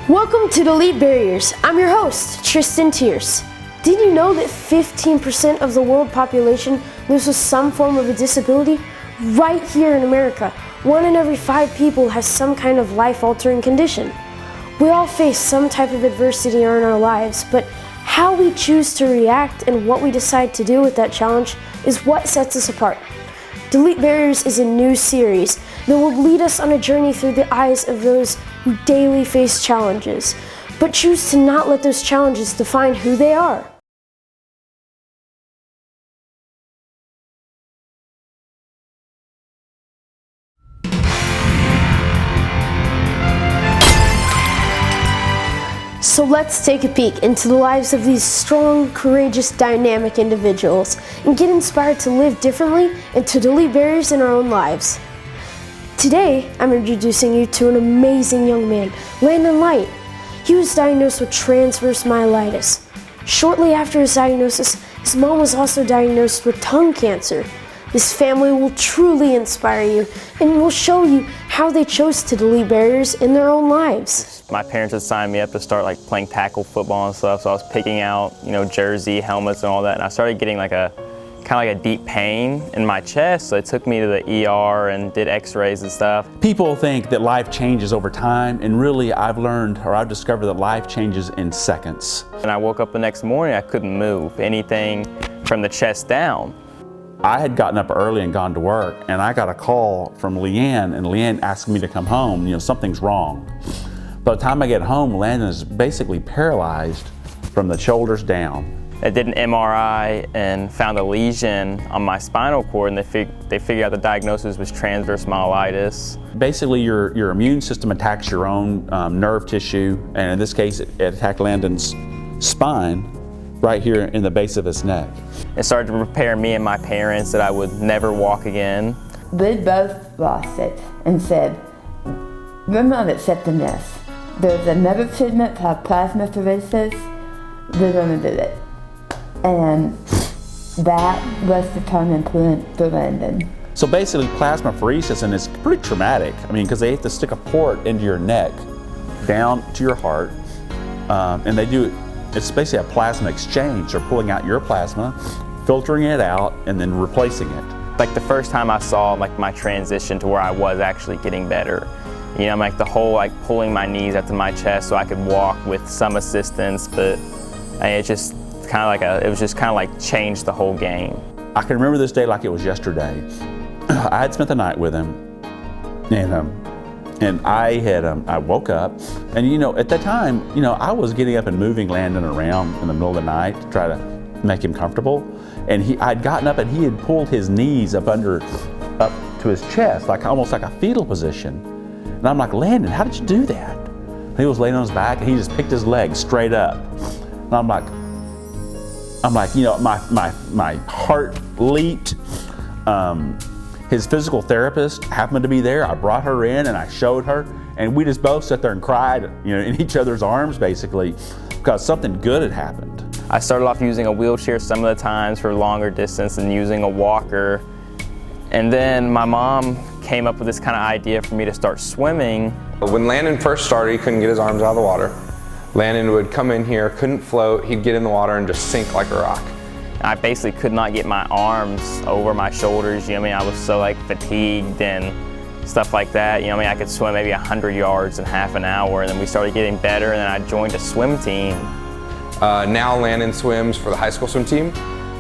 Welcome to Delete Barriers. I'm your host, Tristan Tears. Did you know that 15% of the world population lives with some form of a disability? Right here in America, 1 in every 5 people has some kind of life-altering condition. We all face some type of adversity in our lives, but how we choose to react and what we decide to do with that challenge is what sets us apart. Delete Barriers is a new series that will lead us on a journey through the eyes of those who daily face challenges, but choose to not let those challenges define who they are. So let's take a peek into the lives of these strong, courageous, dynamic individuals and get inspired to live differently and to delete barriers in our own lives. Today, I'm introducing you to an amazing young man, Landon Light. He was diagnosed with transverse myelitis. Shortly after his diagnosis, his mom was also diagnosed with tongue cancer. This family will truly inspire you and will show you how they chose to delete barriers in their own lives. My parents had signed me up to start playing tackle football and stuff, so I was picking out, jersey, helmets and all that, and I started getting kind of like a deep pain in my chest, so they took me to the ER and did x-rays and stuff. People think that life changes over time, and really I've discovered that life changes in seconds. And I woke up the next morning, I couldn't move anything from the chest down. I had gotten up early and gone to work, and I got a call from Leanne, and Leanne asked me to come home. Something's wrong. By the time I get home, Landon is basically paralyzed from the shoulders down. I did an MRI and found a lesion on my spinal cord, and they figured out the diagnosis was transverse myelitis. Basically, your immune system attacks your own nerve tissue, and in this case, it attacked Landon's spine right here in the base of his neck. It started to prepare me and my parents that I would never walk again. They both lost it and said, "We're not accepting this. There's another treatment called plasmapheresis. We're going to do it." And that was the turning point for Landon. So basically, plasmapheresis, and it's pretty traumatic. Because they have to stick a port into your neck, down to your heart, and they do it. It's basically a plasma exchange. They're pulling out your plasma, filtering it out, and then replacing it. The first time I saw my transition to where I was actually getting better. The whole pulling my knees up to my chest so I could walk with some assistance, but it just changed the whole game. I can remember this day like it was yesterday. I had spent the night with him, and I woke up, and at that time, I was getting up and moving Landon around in the middle of the night to try to make him comfortable. And I'd gotten up and he had pulled his knees up to his chest, almost like a fetal position. And I'm like, "Landon, how did you do that?" And he was laying on his back and he just picked his legs straight up. And I'm like, my heart leaped. His physical therapist happened to be there. I brought her in and I showed her, and we just both sat there and cried, in each other's arms basically, because something good had happened. I started off using a wheelchair some of the times for longer distance and using a walker. And then my mom came up with this kind of idea for me to start swimming. When Landon first started, he couldn't get his arms out of the water. Landon would come in here, couldn't float, he'd get in the water and just sink like a rock. I basically could not get my arms over my shoulders. I was so fatigued and stuff like that. I could swim maybe 100 yards in half an hour, and then we started getting better, and then I joined a swim team. Now Landon swims for the high school swim team.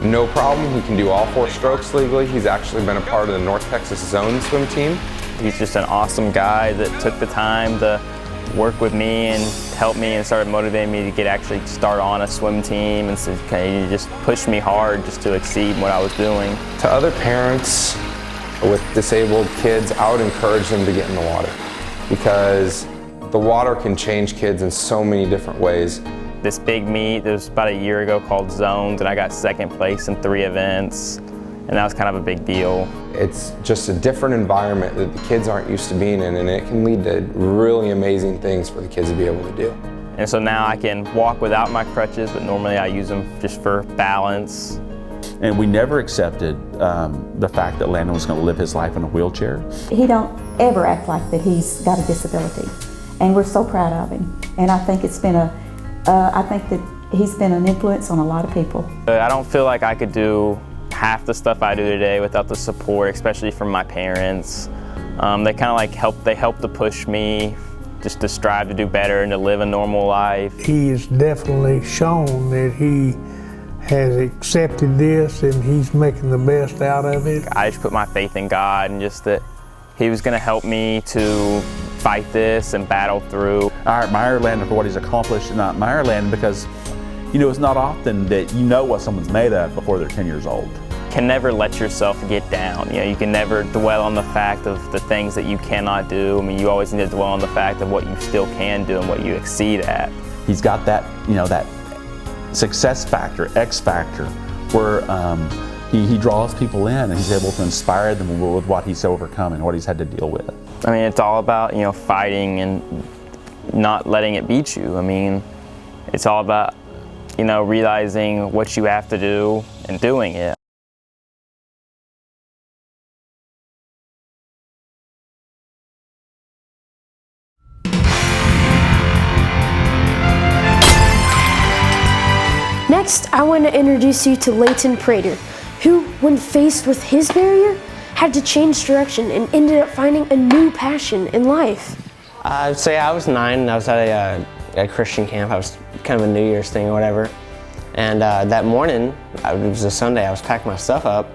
No problem, he can do all 4 strokes legally. He's actually been a part of the North Texas Zone swim team. He's just an awesome guy that took the time to work with me and help me and started motivating me to actually start on a swim team, and so he just pushed me hard just to exceed what I was doing. To other parents with disabled kids, I would encourage them to get in the water, because the water can change kids in so many different ways. This big meet, that was about a year ago, called Zones, and I got 2nd place in 3 events, and that was kind of a big deal. It's just a different environment that the kids aren't used to being in, and it can lead to really amazing things for the kids to be able to do. And so now I can walk without my crutches, but normally I use them just for balance. And we never accepted the fact that Landon was going to live his life in a wheelchair. He don't ever act like that he's got a disability. and we're so proud of him. And I think it's been I think that he's been an influence on a lot of people. I don't feel like I could do half the stuff I do today without the support, especially from my parents. They kind of like help to push me just to strive to do better and to live a normal life. He has definitely shown that he has accepted this and he's making the best out of it. I just put my faith in God and just that he was going to help me to fight this and battle through. I admire Landon for what he's accomplished, and I admire Landon because, you know, it's not often that you know what someone's made of before they're 10 years old. Can never let yourself get down. You know, you can never dwell on the fact of the things that you cannot do. I mean, you always need to dwell on the fact of what you still can do and what you exceed at. He's got that, you know, that success factor, X factor, where he draws people in and he's able to inspire them with what he's overcome and what he's had to deal with. I mean, it's all about, you know, fighting and not letting it beat you. I mean, it's all about, you know, realizing what you have to do and doing it. Next, I want to introduce you to Leighton Prater, who, when faced with his barrier, had to change direction and ended up finding a new passion in life. So yeah, I was 9 and I was at a Christian camp. I was kind of a New Year's thing or whatever. And that morning, it was a Sunday, I was packing my stuff up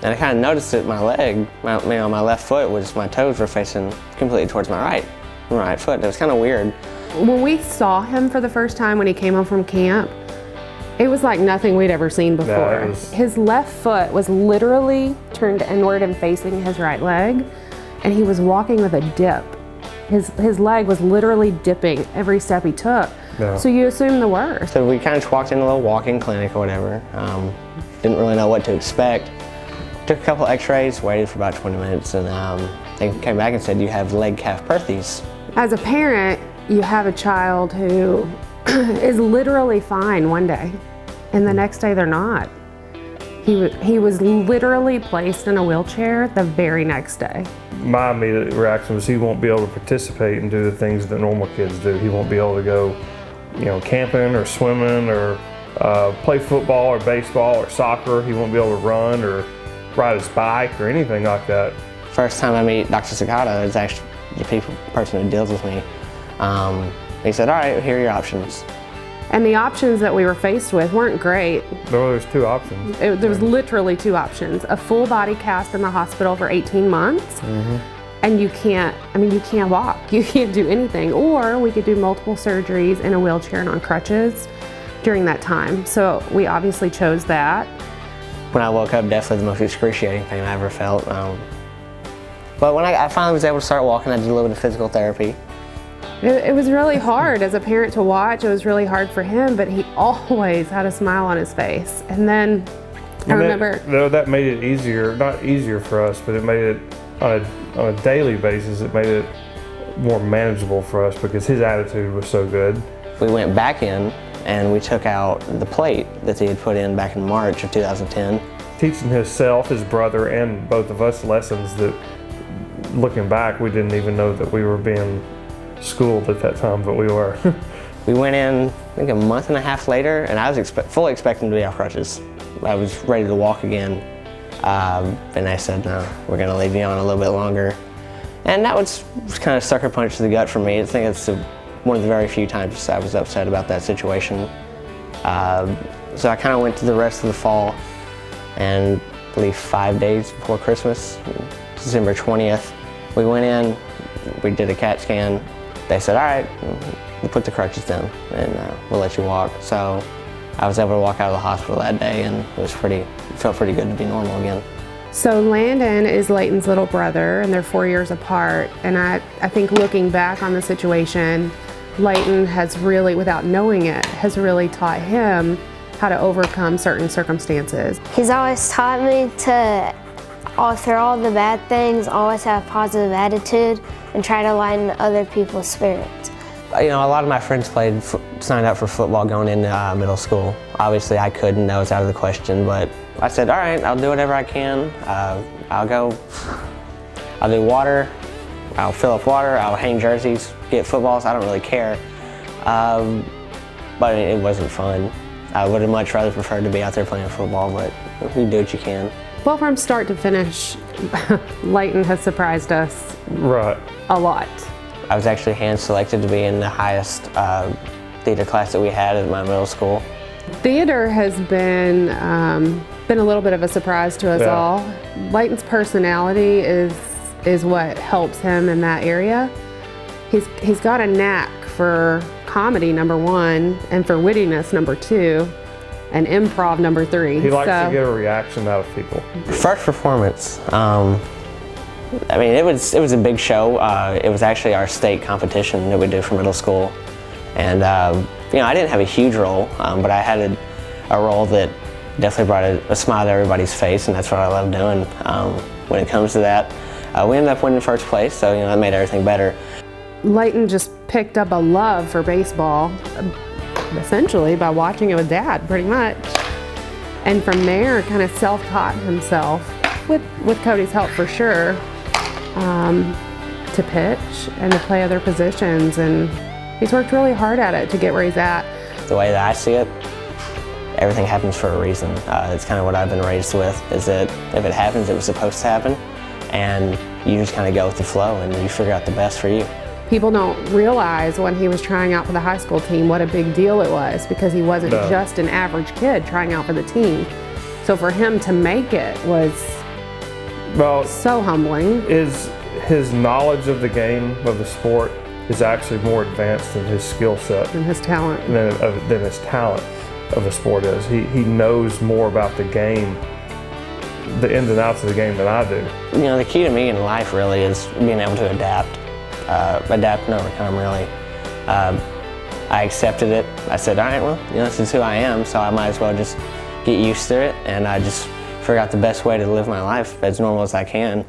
and I kind of noticed that my leg, my left foot, my toes were facing completely towards my right foot. It was kind of weird. When we saw him for the first time when he came home from camp, it was like nothing we'd ever seen before. His left foot was literally turned inward and facing his right leg, and he was walking with a dip. His leg was literally dipping every step he took. Yeah. So you assume the worst. So we kind of just walked in a little walk-in clinic or whatever. Didn't really know what to expect. Took a couple x-rays, waited for about 20 minutes, and they came back and said, you have leg calf Perthes. As a parent, you have a child who is literally fine one day, and the next day they're not. He was literally placed in a wheelchair the very next day. My immediate reaction was he won't be able to participate and do the things that normal kids do. He won't be able to go, you know, camping or swimming or play football or baseball or soccer. He won't be able to run or ride his bike or anything like that. First time I meet Dr. Sakata, is actually the person who deals with me. He said, all right, here are your options. And the options that we were faced with weren't great. There was 2 options. There was literally 2 options. A full body cast in the hospital for 18 months, and you can't walk, you can't do anything. Or we could do multiple surgeries in a wheelchair and on crutches during that time. So we obviously chose that. When I woke up, definitely the most excruciating pain I ever felt. But when I finally was able to start walking, I did a little bit of physical therapy. It was really hard as a parent to watch. It was really hard for him, but he always had a smile on his face. And then I remember... That made it easier, not easier for us, but it made it, on a daily basis, it made it more manageable for us because his attitude was so good. We went back in and we took out the plate that he had put in back in March of 2010. Teaching himself, his brother, and both of us lessons that, looking back, we didn't even know that we were being schooled at that time, but we were. We went in, I think a month and a half later, and I was fully expecting to be off crutches. I was ready to walk again, and they said, no, we're gonna leave you on a little bit longer. And that was kind of sucker punch to the gut for me. I think it's one of the very few times I was upset about that situation. So I kind of went to the rest of the fall, and I believe 5 days before Christmas, December 20th, we went in, we did a CAT scan. They said, all right, we'll put the crutches down and we'll let you walk. So I was able to walk out of the hospital that day, and it felt pretty good to be normal again. So Landon is Leighton's little brother, and they're 4 years apart. And I think looking back on the situation, Leighton has really, without knowing it, has really taught him how to overcome certain circumstances. He's always taught me to, through all the bad things, always have a positive attitude and try to lighten other people's spirits. You know, a lot of my friends signed up for football going into middle school. Obviously I couldn't, that was out of the question, but I said, all right, I'll do whatever I can. I'll do water, I'll fill up water, I'll hang jerseys, get footballs, I don't really care. But it wasn't fun. I would have much rather preferred to be out there playing football, but you do what you can. Well, from start to finish, Layton has surprised us a lot. I was actually hand-selected to be in the highest theater class that we had at my middle school. Theater has been a little bit of a surprise to us all. Layton's personality is what helps him in that area. He's got a knack for comedy, number one, and for wittiness, number two, and improv, number three. He likes to get a reaction out of people. First performance. I mean, it was a big show. It was actually our state competition that we do for middle school, and you know, I didn't have a huge role, but I had a role that definitely brought a smile to everybody's face, and that's what I love doing. When it comes to that, we ended up winning first place, so you know, that made everything better. Layton just picked up a love for baseball, essentially by watching it with Dad, pretty much. And from there, kind of self-taught himself, with Cody's help for sure, to pitch and to play other positions. And he's worked really hard at it to get where he's at. The way that I see it, everything happens for a reason. It's kind of what I've been raised with, is that if it happens, it was supposed to happen. And you just kind of go with the flow and you figure out the best for you. People don't realize when he was trying out for the high school team what a big deal it was, because he wasn't just an average kid trying out for the team. So for him to make it was so humbling. His knowledge of the game, of the sport, is actually more advanced than his skill set. And his talent. Than his talent of the sport is. He knows more about the game, the ins and outs of the game, than I do. You know, the key to me in life really is being able to adapt. Adapt and overcome, really. I accepted it. I said, all right, well, you know, this is who I am, so I might as well just get used to it, and I just figure out the best way to live my life as normal as I can.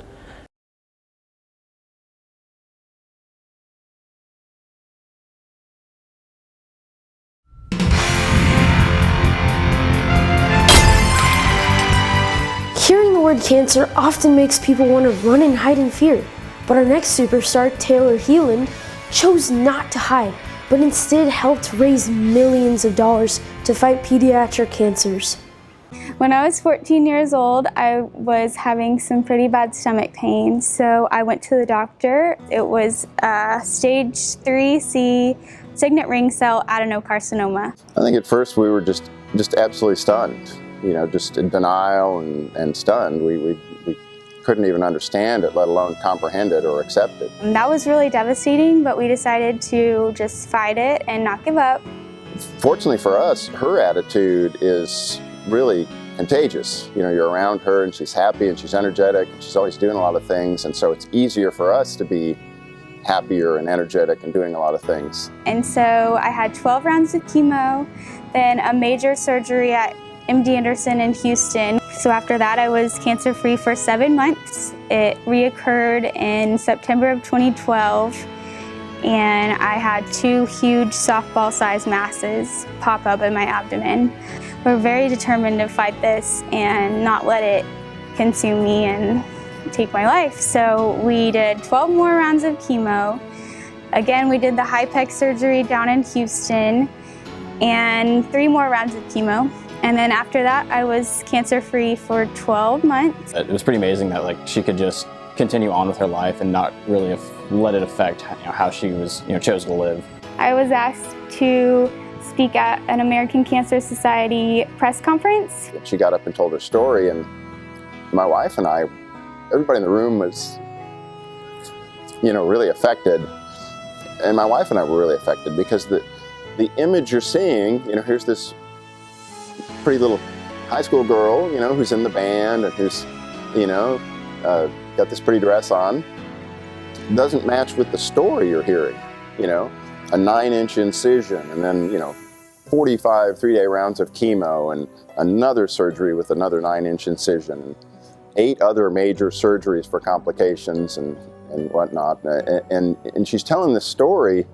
Hearing the word cancer often makes people want to run and hide in fear. But our next superstar, Taylor Heeland, chose not to hide, but instead helped raise millions of dollars to fight pediatric cancers. When I was 14 years old, I was having some pretty bad stomach pain, so I went to the doctor. It was stage 3C signet ring cell adenocarcinoma. I think at first we were just absolutely stunned, you know, just in denial and stunned. We couldn't even understand it, let alone comprehend it or accept it. That was really devastating, but we decided to just fight it and not give up. Fortunately for us, her attitude is really contagious. You know, you're around her and she's happy and she's energetic and she's always doing a lot of things, and so it's easier for us to be happier and energetic and doing a lot of things. And so I had 12 rounds of chemo, then a major surgery at MD Anderson in Houston. So after that, I was cancer-free for 7 months. It reoccurred in September of 2012, and I had 2 huge softball-sized masses pop up in my abdomen. We're very determined to fight this and not let it consume me and take my life. So we did 12 more rounds of chemo. Again, we did the HIPEC surgery down in Houston, and 3 more rounds of chemo. And then after that, I was cancer-free for 12 months. It was pretty amazing that she could just continue on with her life and not really let it affect how she was chose to live. I was asked to speak at an American Cancer Society press conference. She got up and told her story, and my wife and I, everybody in the room was, really affected. And my wife and I were really affected because the image you're seeing, here's this pretty little high school girl, who's in the band and who's, got this pretty dress on, doesn't match with the story you're hearing, a 9-inch incision and then, 45 3-day rounds of chemo and another surgery with another 9-inch incision, and 8 other major surgeries for complications and whatnot. And she's telling this story,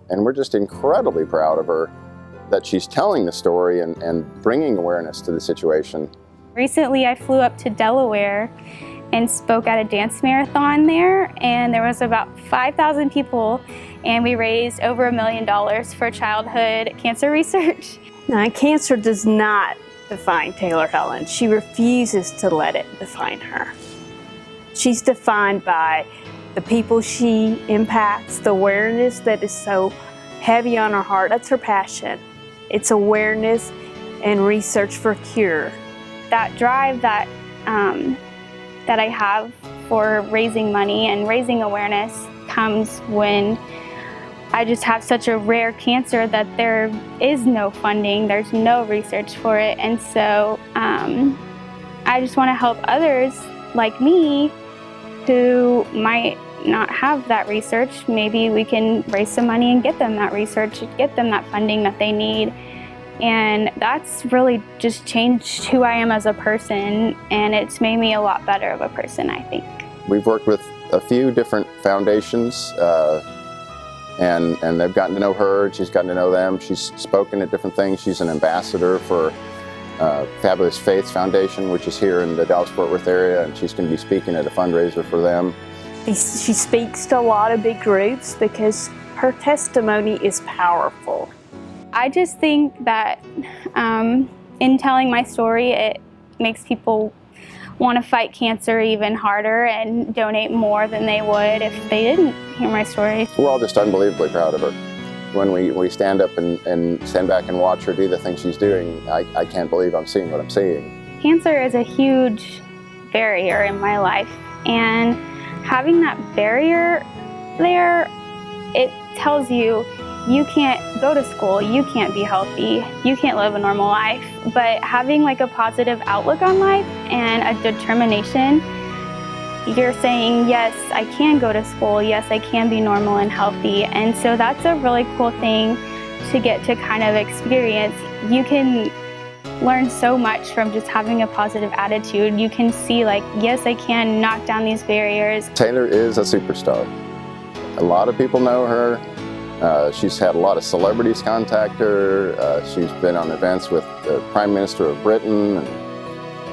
and we're just incredibly proud of her that she's telling the story and bringing awareness to the situation. Recently, I flew up to Delaware, and spoke at a dance marathon there, and there was about 5,000 people, and we raised over $1 million for childhood cancer research. Now, cancer does not define Taylor Helen. She refuses to let it define her. She's defined by the people she impacts, the awareness that is so heavy on her heart. That's her passion. It's awareness and research for cure. That drive that I have for raising money and raising awareness comes when I just have such a rare cancer that there is no funding, there's no research for it, and so I just want to help others like me who might not have that research. Maybe we can raise some money and get them that research, get them that funding that they need. And that's really just changed who I am as a person, and it's made me a lot better of a person, I think. We've worked with a few different foundations, and they've gotten to know her, and she's gotten to know them. She's spoken at different things. She's an ambassador for Fabulous Faiths Foundation, which is here in the Dallas-Fort Worth area, and she's going to be speaking at a fundraiser for them. She speaks to a lot of big groups because her testimony is powerful. I just think that in telling my story, it makes people want to fight cancer even harder and donate more than they would if they didn't hear my story. We're all just unbelievably proud of her. When we stand up and stand back and watch her do the things she's doing, I can't believe I'm seeing what I'm seeing. Cancer is a huge barrier in my life, and having that barrier there, it tells you you can't go to school, you can't be healthy, you can't live a normal life. But having like a positive outlook on life and a determination, you're saying, yes, I can go to school, yes, I can be normal and healthy. And so that's a really cool thing to get to kind of experience. You can learn so much from just having a positive attitude. You can see like, yes, I can knock down these barriers. Taylor is a superstar. A lot of people know her. She's had a lot of celebrities contact her. She's been on events with the Prime Minister of Britain,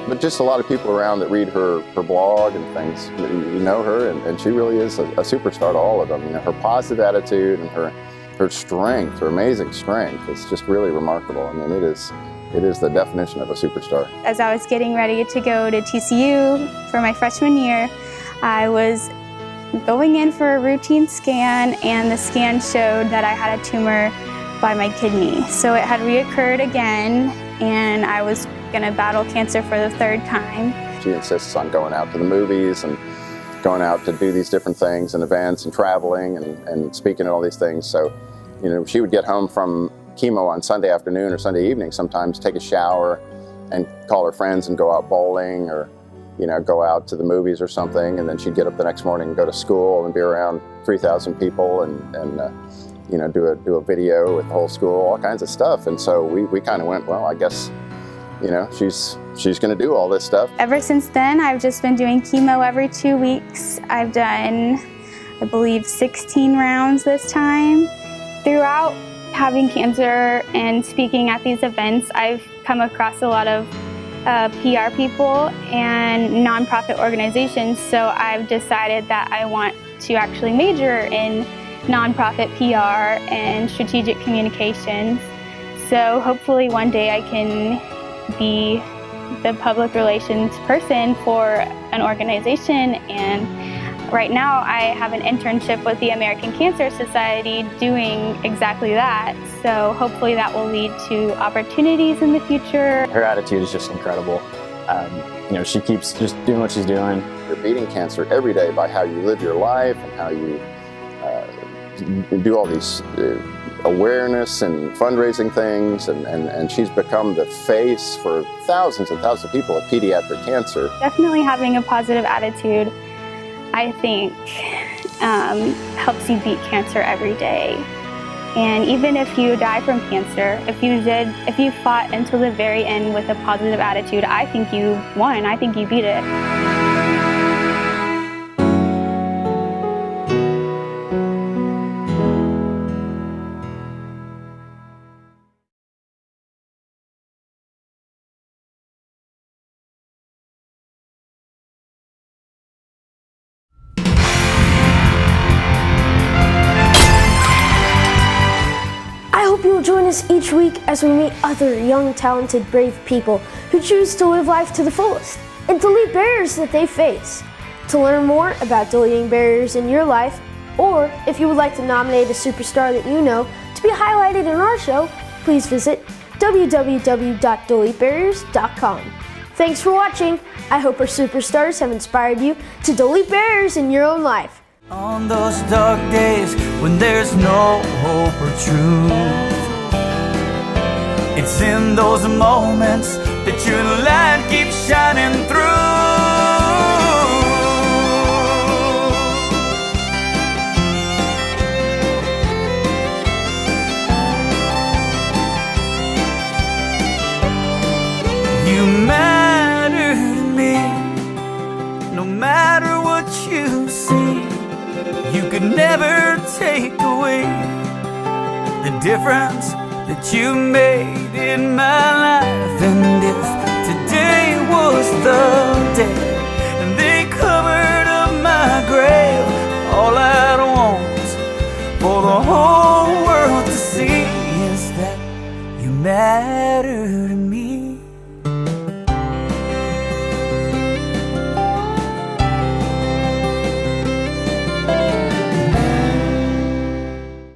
but just a lot of people around that read her blog and things. You know her, and she really is a superstar to all of them. You know, her positive attitude and her strength, her amazing strength, is just really remarkable. I mean, it is the definition of a superstar. As I was getting ready to go to TCU for my freshman year, I was going in for a routine scan, and the scan showed that I had a tumor by my kidney. So it had reoccurred again, and I was going to battle cancer for the third time. She insists on going out to the movies and going out to do these different things and events and traveling and speaking at all these things. So, you know, she would get home from chemo on Sunday afternoon or Sunday evening, sometimes take a shower and call her friends and go out bowling, or go out to the movies or something, and then she'd get up the next morning and go to school and be around 3,000 people and do a video with the whole school, all kinds of stuff. And so we kind of went, well, I guess, she's going to do all this stuff. Ever since then, I've just been doing chemo every 2 weeks. I've done, I believe, 16 rounds this time. Throughout having cancer and speaking at these events, I've come across a lot of PR people and nonprofit organizations, so I've decided that I want to actually major in nonprofit PR and strategic communications. So hopefully one day I can be the public relations person for an organization, and right now I have an internship with the American Cancer Society doing exactly that. So hopefully that will lead to opportunities in the future. Her attitude is just incredible. She keeps just doing what she's doing. You're beating cancer every day by how you live your life and how you do all these awareness and fundraising things, and she's become the face for thousands and thousands of people with pediatric cancer. Definitely having a positive attitude, I think, helps you beat cancer every day. And even if you die from cancer, if you fought until the very end with a positive attitude, I think you won. I think you beat it. join us each week as we meet other young, talented, brave people who choose to live life to the fullest and delete barriers that they face. To learn more about deleting barriers in your life, or if you would like to nominate a superstar that you know to be highlighted in our show, please visit www.deletebarriers.com. Thanks for watching. I hope our superstars have inspired you to delete barriers in your own life. On those dark days when there's no hope or truth, it's in those moments that your light keeps shining through. You matter to me, no matter what you see. You could never take away the difference that you made in my life. And if today was the day and they covered up my grave, all I'd want for the whole world to see is that you matter to me.